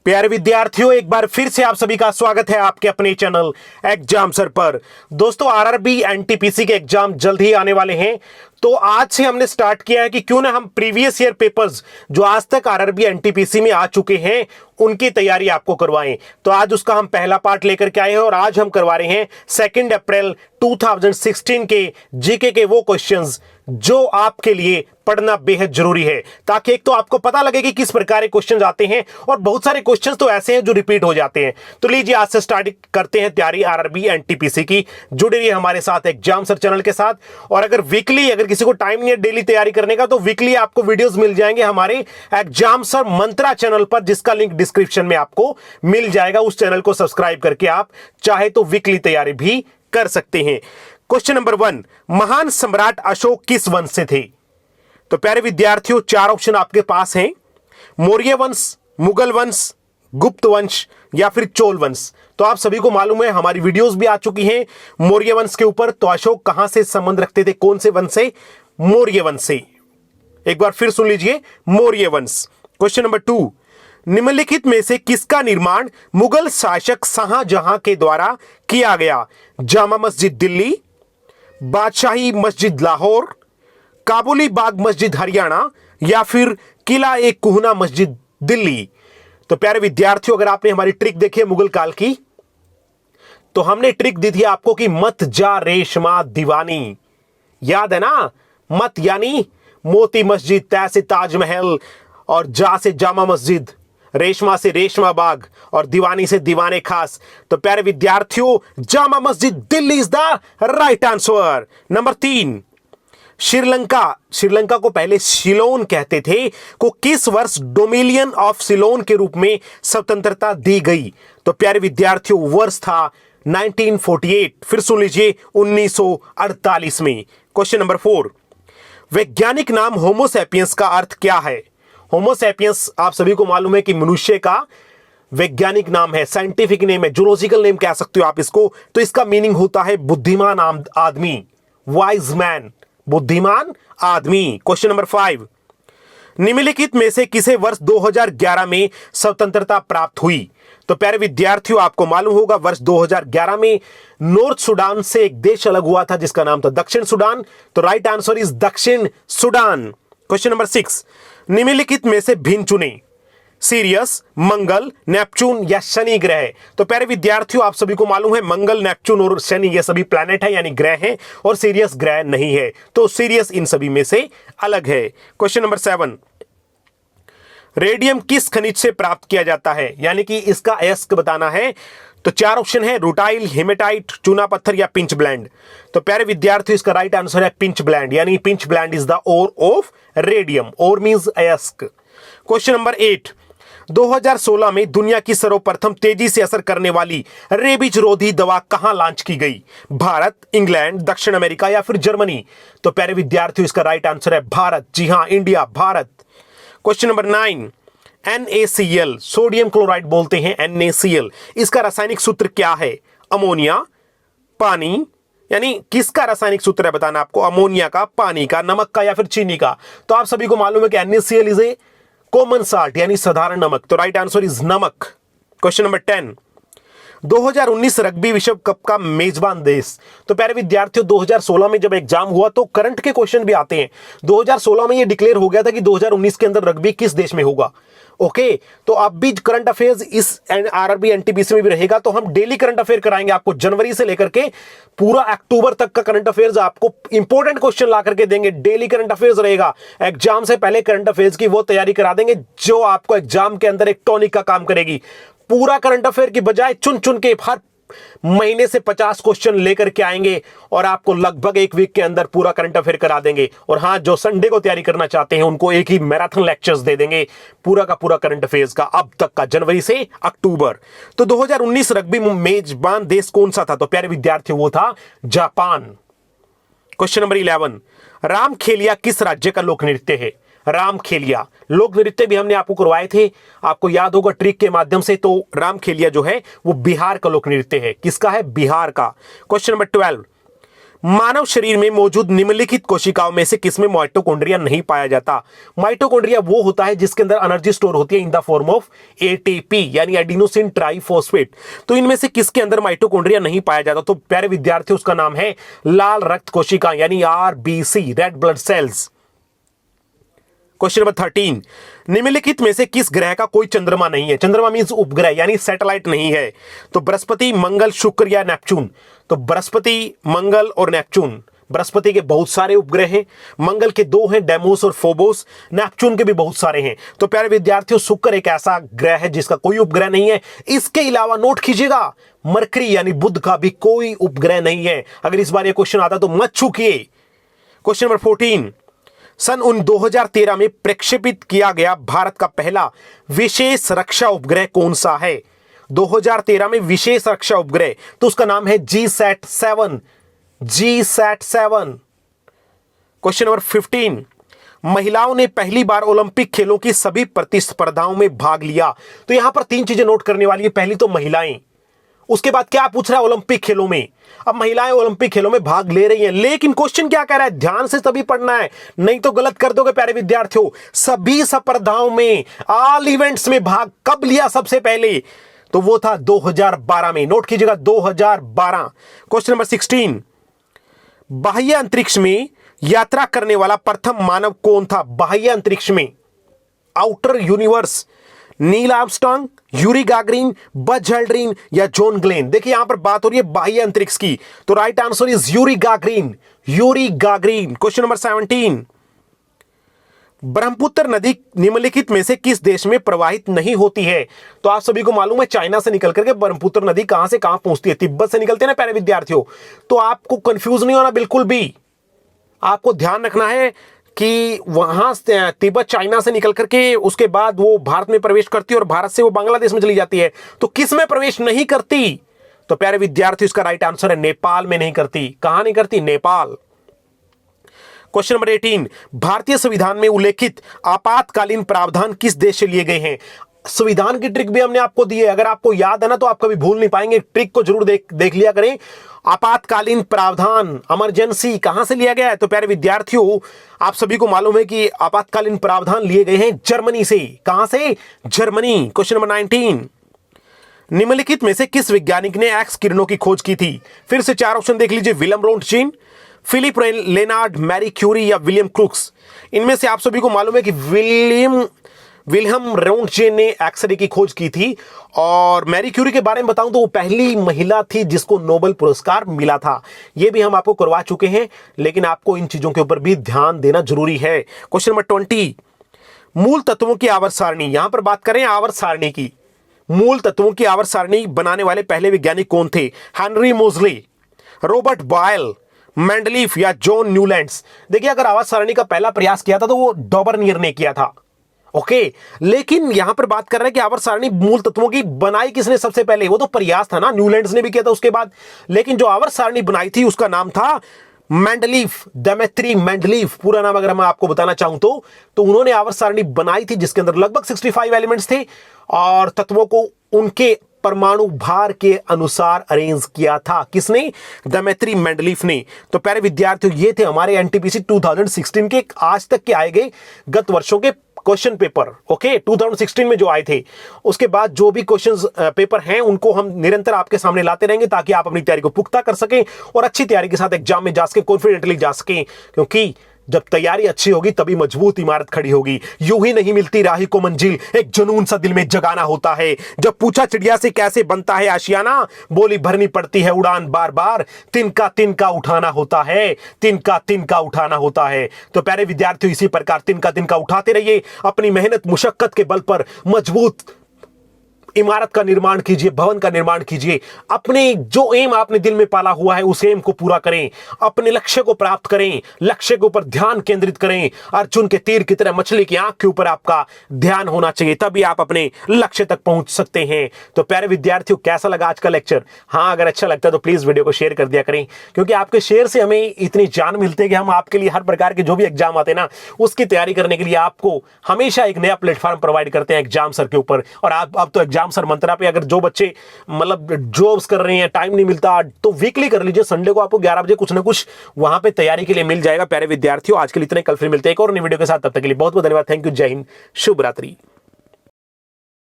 प्यारे विद्यार्थियों, एक बार फिर से आप सभी का स्वागत है आपके अपने चैनल एग्जाम सर पर। दोस्तों, आरआरबी एनटीपीसी के एग्जाम जल्द ही आने वाले हैं, तो आज से हमने स्टार्ट किया है कि क्यों ना हम प्रीवियस ईयर पेपर्स जो आज तक आरआरबी एनटीपीसी में आ चुके हैं उनकी तैयारी आपको करवाएं। तो आज उसका हम पहला पार्ट लेकर के आए हैं और आज हम करवा रहे हैं 2 अप्रैल 2016 के जीके के वो क्वेश्चंस जो आपके लिए पढ़ना बेहद जरूरी है, ताकि एक तो आपको पता लगे कि किस प्रकार के क्वेश्चंस आते हैं और बहुत सारे क्वेश्चंस तो ऐसे हैं जो रिपीट हो जाते हैं। तो लीजिए आज से स्टार्ट करते हैं तैयारी आरआरबी एनटीपीसी की। जुड़े रहिए हमारे साथ एग्जाम सर चैनल के साथ। और अगर किसी को टाइम नहीं है डेली तैयारी करने का, तो वीकली आपको वीडियोस मिल जाएंगे हमारे एग्जाम सर मंत्रा चैनल पर, जिसका लिंक डिस्क्रिप्शन में आपको मिल जाएगा। उस चैनल को सब्सक्राइब करके आप चाहे तो वीकली तैयारी भी कर सकते हैं। क्वेश्चन नंबर 1, महान सम्राट अशोक किस वंश से थे? तो प्यारे विद्यार्थियों, 4 ऑप्शन आपके पास हैं, मौर्य वंश, मुगल वंश, गुप्त वंश या फिर चोल वंश। तो आप सभी को मालूम है, हमारी वीडियोस भी आ चुकी हैं मौर्य वंश के ऊपर। तो अशोक कहां से संबंध रखते थे, कौन से वंश से? मौर्य वंश से। एक बार फिर सुन लीजिए, मौर्य वंश। क्वेश्चन नंबर 2, निम्नलिखित में से किसका निर्माण मुगल शासक शाहजहां के द्वारा किया गया? जामा मस्जिद दिल्ली, बादशाही मस्जिद लाहौर, काबुली बाग मस्जिद हरियाणा या फिर किला ए कुहना मस्जिद दिल्ली। तो प्यारे विद्यार्थियों, अगर आपने हमारी ट्रिक देखी है मुगल काल की, तो हमने ट्रिक दी थी आपको कि मत जा रेशमा दीवानी, याद है ना? मत यानी मोती मस्जिद, तै से ताजमहल और जा से जामा मस्जिद, रेशमा से रेशमा बाग और दीवानी से दीवाने खास। तो प्यारे विद्यार्थियों, Jama Masjid Delhi is the right answer. Number 3, Sri Lanka को पहले सिलोन कहते थे, को किस वर्ष डोमिनियन ऑफ सिलोन के रूप में स्वतंत्रता दी गई? तो प्यारे विद्यार्थियों, वर्ष था 1948। फिर सुन लीजिए, 1948 में। क्वेश्चन नंबर 4, वैज्ञानिक नाम होमोसैपियंस का अर्थ क्या है? होमोसैपियंस आप सभी को मालूम है कि मनुष्य का वैज्ञानिक नाम है, साइंटिफिक नेम है, जूलॉजिकल नेम कह सकते हो आप इसको। तो इसका मीनिंग होता है बुद्धिमान आदमी, वाइज मैन, बुद्धिमान आदमी। क्वेश्चन नंबर 5, निम्नलिखित में से किसे वर्ष 2011 में स्वतंत्रता प्राप्त हुई? तो प्यारे विद्यार्थियों, आपको मालूम होगा वर्ष 2011 में नॉर्थ सूडान से एक देश अलग हुआ था जिसका नाम था दक्षिण सूडान। तो राइट आंसर इज दक्षिण सूडान। क्वेश्चन नंबर 6, निम्नलिखित में से भिन्न चुने, सीरियस, मंगल, नेपच्यून या शनि ग्रह। तो प्यारे विद्यार्थियों, आप सभी को मालूम है मंगल, नेपच्यून और शनि ये सभी प्लैनेट है, यानी ग्रह हैं, और सीरियस ग्रह नहीं है। तो सीरियस इन सभी में से अलग है। क्वेश्चन नंबर 7, रेडियम किस खनिज से प्राप्त किया जाता है? यानी कि इसका अयस्क बताना है। तो 4 ऑप्शन है, रूटाइल, हेमेटाइट, चूना पत्थर या पिंच ब्लेंड। तो प्यारे विद्यार्थियों, इसका राइट आंसर है पिंच ब्लेंड, यानी pitchblende is the ore of radium. Ore means अयस्क। क्वेश्चन नंबर 8, 2016 में दुनिया की सर्वप्रथम तेजी से असर करने वाली रेबीज रोधी दवा कहां लॉन्च की गई? भारत, इंग्लैंड, दक्षिण अमेरिका या फिर जर्मनी। तो प्यारे विद्यार्थियों, इसका राइट आंसर है भारत। जी हां, India, Bharat. Question number 9, NaCl, sodium chloride बोलते हैं NaCl, इसका रासायनिक सूत्र क्या है? अमोनिया, पानी, यानी किसका रासायनिक सूत्र है बताना आपको? अमोनिया का, पानी का, नमक का या फिर चीनी का। तो आप सभी को मालूम है कि NaCl is a common salt, यानी साधारण नमक। तो राइट आंसर इज नमक। क्वेश्चन नंबर 10, 2019 रग्बी विश्व कप का मेजबान देश। तो प्यारे विद्यार्थियों, 2016 में जब एग्जाम हुआ तो करंट के क्वेश्चन भी आते हैं। 2016 में ये डिक्लेयर हो गया था कि 2019 के अंदर रग्बी किस देश में होगा। ओके, तो अब भी करंट अफेयर्स इस आरआरबी एनटीपीसी में भी रहेगा। तो हम डेली करंट अफेयर कराएंगे आपको, जनवरी से लेकर के पूरा अक्टूबर तक का करंट अफेयर्स आपको इंपॉर्टेंट क्वेश्चन ला करके देंगे। डेली करंट अफेयर्स रहेगा। एग्जाम से पहले करंट अफेयर्स की वो तैयारी करा देंगे जो आपको एग्जाम के अंदर एक टॉनिक का काम करेगी। पूरा करंट अफेयर की बजाय चुन चुन के हर महीने से 50 क्वेश्चन लेकर के आएंगे और आपको लगभग एक वीक के अंदर पूरा करंट अफेयर करा देंगे। और हां, जो संडे को तैयारी करना चाहते हैं उनको एक ही मैराथन लेक्चर्स दे देंगे पूरा का पूरा करंट अफेयर्स का, अब तक का, जनवरी से अक्टूबर। तो 2019 रग्बी मेजबान देश कौन सा था? तो प्यारे विद्यार्थी, वो था जापान। क्वेश्चन नंबर 11, रामखेलिया किस राज्य का लोक नृत्य है? रामखेलिया लोक नृत्य भी हमने आपको करवाए थे, आपको याद होगा ट्रिक के माध्यम से। तो रामखेलिया जो है वो बिहार का लोक नृत्य है। किसका है? बिहार का। क्वेश्चन नंबर 12, मानव शरीर में मौजूद निम्नलिखित कोशिकाओं में से किसमें माइटोकॉन्ड्रिया नहीं पाया जाता? माइटोकॉन्ड्रिया वो होता है जिसके अंदर एनर्जी स्टोर होती है in the form of ATP यानी एडिनोसिन ट्राइफॉस्फेट। तो इनमें से किसके अंदर माइटोकॉन्ड्रिया नहीं पाया जाता? तो प्यारे विद्यार्थी उसका नाम है लाल रक्त कोशिका यानी RBC, red blood cells. Question number 13, निम्नलिखित में से किस ग्रह का कोई चंद्रमा नहीं है? चंद्रमा मींस उपग्रह यानी सैटेलाइट नहीं है। तो बृहस्पति, मंगल, शुक्र या नेपच्यून? तो बृहस्पति, मंगल और नेपच्यून। बृहस्पति के बहुत सारे उपग्रह हैं, मंगल के 2 हैं, डेमोस और फोबोस। नेपच्यून के भी बहुत सारे हैं। तो प्यारे विद्यार्थियों, शुक्र एक ऐसा ग्रह है जिसका कोई उपग्रह नहीं है। इसके अलावा नोट कीजिएगा, मरकरी यानी बुध का भी कोई उपग्रह नहीं है। अगर इस बार ये क्वेश्चन आता तो मत चूकिए। क्वेश्चन नंबर 14, सन 2013 में प्रक्षेपित किया गया भारत का पहला विशेष रक्षा उपग्रह कौन सा है? 2013 में विशेष रक्षा उपग्रह, तो उसका नाम है GSAT-7। GSAT-7। क्वेश्चन नंबर 15, महिलाओं ने पहली बार ओलंपिक खेलों की सभी प्रतिस्पर्धाओं में भाग लिया। तो यहां पर 3 चीजें नोट करने वाली है। पहली तो महिलाएं, उसके बाद क्या पूछ रहा है? ओलंपिक खेलों में। अब महिलाएं ओलंपिक खेलों में भाग ले रही हैं, लेकिन क्वेश्चन क्या कह रहा है? ध्यान से सभी पढ़ना है, नहीं तो गलत कर दोगे प्यारे विद्यार्थियों। सभी स्पर्धाओं में, ऑल इवेंट्स में भाग कब लिया सबसे पहले? तो वो था 2012 में। नोट कीजिएगा 2012। क्वेश्चन नंबर 16, बाह्य अंतरिक्ष में यात्रा करने वाला प्रथम मानव कौन था? बाह्य अंतरिक्ष में, outer universe, Neil Armstrong, Yuri Gagarin, Buzz Aldrin या जॉन ग्लेन? देखिए यहां पर बात हो रही है बाह्य अंतरिक्ष की, तो right answer is Yuri Gagarin. Yuri Gagarin. Question number 17, Brahmaputra नदी निम्नलिखित में से किस देश में प्रवाहित नहीं होती है? तो आप सभी को मालूम है चाइना से निकल करके ब्रह्मपुत्र नदी कहां से कहां पहुंचती है? तिब्बत से निकलते हैं ना प्यारे विद्यार्थियों। तो आपको कंफ्यूज नहीं होना बिल्कुल भी। आपको ध्यान रखना है कि वहां तिब्बत चाइना से निकल करके उसके बाद वो भारत में प्रवेश करती है और भारत से वो बांग्लादेश में चली जाती है। तो किस में प्रवेश नहीं करती? तो प्यारे विद्यार्थी इसका राइट आंसर है नेपाल में नहीं करती। कहां नहीं करती? नेपाल। क्वेश्चन नंबर 18, भारतीय संविधान में उल्लेखित आपातकालीन प्रावधान किस देश से लिए गए हैं? संविधान की ट्रिक भी हमने आपको दी है, अगर आपको याद है ना तो आप कभी भूल नहीं पाएंगे। ट्रिक को जरूर देख लिया करें। आपातकालीन प्रावधान, इमरजेंसी कहां से लिया गया है? तो प्यारे विद्यार्थियों, आप सभी को मालूम है कि आपातकालीन प्रावधान लिए गए हैं जर्मनी से। कहां से? जर्मनी। क्वेश्चन नंबर 19, निम्नलिखित में से किस वैज्ञानिक ने एक्स किरणों की खोज की थी? फिर से 4 ऑप्शन देख लीजिए, William Röntgen, Philipp Lenard, Marie Curie या विलियम क्रूक्स। इनमें से आप सभी को मालूम है कि विलियम रोंटशिन ने एक्सरे की खोज की थी। और मैरी क्यूरी के बारे में बताऊं तो वो पहली महिला थी जिसको नोबेल पुरस्कार मिला था। ये भी हम आपको करवा चुके हैं, लेकिन आपको इन चीजों के ऊपर भी ध्यान देना जरूरी है। क्वेश्चन नंबर 20, मूल तत्वों की आवर्त सारणी। यहां पर बात करें आवर्त सारणी की, मूल तत्वों की आवर्त सारणी बनाने वाले पहले वैज्ञानिक कौन थे? हेनरी मोजले, रॉबर्ट बॉयल, मेंडलीफ या जॉन न्यूलैंड्स? देखिए अगर आवर्त सारणी का पहला प्रयास किया था तो वो डॉबरनियर ने किया था। ओके, लेकिन यहां पर बात कर रहे हैं कि आवर्त सारणी मूल तत्वों की बनाई किसने सबसे पहले? वो तो प्रयास था ना, न्यूलैंड्स ने भी किया था उसके बाद। लेकिन जो आवर्त सारणी बनाई थी उसका नाम था मेंडलीफ, डेमेत्री मेंडलीफ पूरा नाम अगर मैं आपको बताना चाहूं तो उन्होंने आवर्त सारणी बनाई थी जिसके अंदर लगभग 65 एलिमेंट्स थे और तत्वों को उनके परमाणु भार के अनुसार अरेंज किया था। किसने? डेमेत्री मेंडलीफ ने। तो प्यारे विद्यार्थियों, ये थे हमारे एनटीपीसी 2016 के आज तक के आए गए गत वर्षों के क्वेश्चन पेपर। ओके, 2016 में जो आए थे, उसके बाद जो भी क्वेश्चंस पेपर हैं उनको हम निरंतर आपके सामने लाते रहेंगे ताकि आप अपनी तैयारी को पुख्ता कर सकें और अच्छी तैयारी के साथ एग्जाम में जा सके, कॉन्फिडेंटली जा सकें। क्योंकि जब तैयारी अच्छी होगी तभी मजबूत इमारत खड़ी होगी। यूं ही नहीं मिलती राही को मंजिल, एक जुनून सा दिल में जगाना होता है। जब पूछा चिड़िया से कैसे बनता है आशियाना, बोली भरनी पड़ती है उड़ान बार बार, तिनका उठाना होता है, तिनका उठाना होता है। तो प्यारे विद्यार्थियों, इसी प्रकार तिनका उठाते रहिए, अपनी मेहनत मुशक्कत के बल पर मजबूत इमारत का निर्माण कीजिए, भवन का निर्माण कीजिए। अपने जो एम आपने दिल में पाला हुआ है उस एम को पूरा करें, अपने लक्ष्य को प्राप्त करें, लक्ष्य के ऊपर ध्यान केंद्रित करें। अर्जुन के तीर की तरह मछली की आंख के ऊपर आपका ध्यान होना चाहिए, तभी आप अपने लक्ष्य तक पहुंच सकते हैं। तो प्यारे विद्यार्थियों, कैसा लगा आज का लेक्चर? हाँ, अगर अच्छा लगता है तो प्लीज वीडियो को शेयर कर दिया करें, क्योंकि आपके शेयर से हमें इतनी जान मिलती है कि हम आपके लिए हर प्रकार के जो भी एग्जाम आते हैं ना, उसकी तैयारी करने के लिए आपको हमेशा एक नया प्लेटफॉर्म प्रोवाइड करते हैं एग्जाम सर के ऊपर। और आप अब तो एग्जाम एग्जाम सर मंत्रा पे अगर जो बच्चे मतलब जॉब्स कर रहे हैं, टाइम नहीं मिलता, तो वीकली कर लीजिए। संडे को आपको 11 बजे कुछ ना कुछ वहां पे तैयारी के लिए मिल जाएगा। प्यारे विद्यार्थियों, आज के लिए इतने, कल फिर मिलते हैं एक और नई वीडियो के साथ। तब तक के लिए बहुत बहुत धन्यवाद। Thank you. जय हिंद, शुभ रात्रि।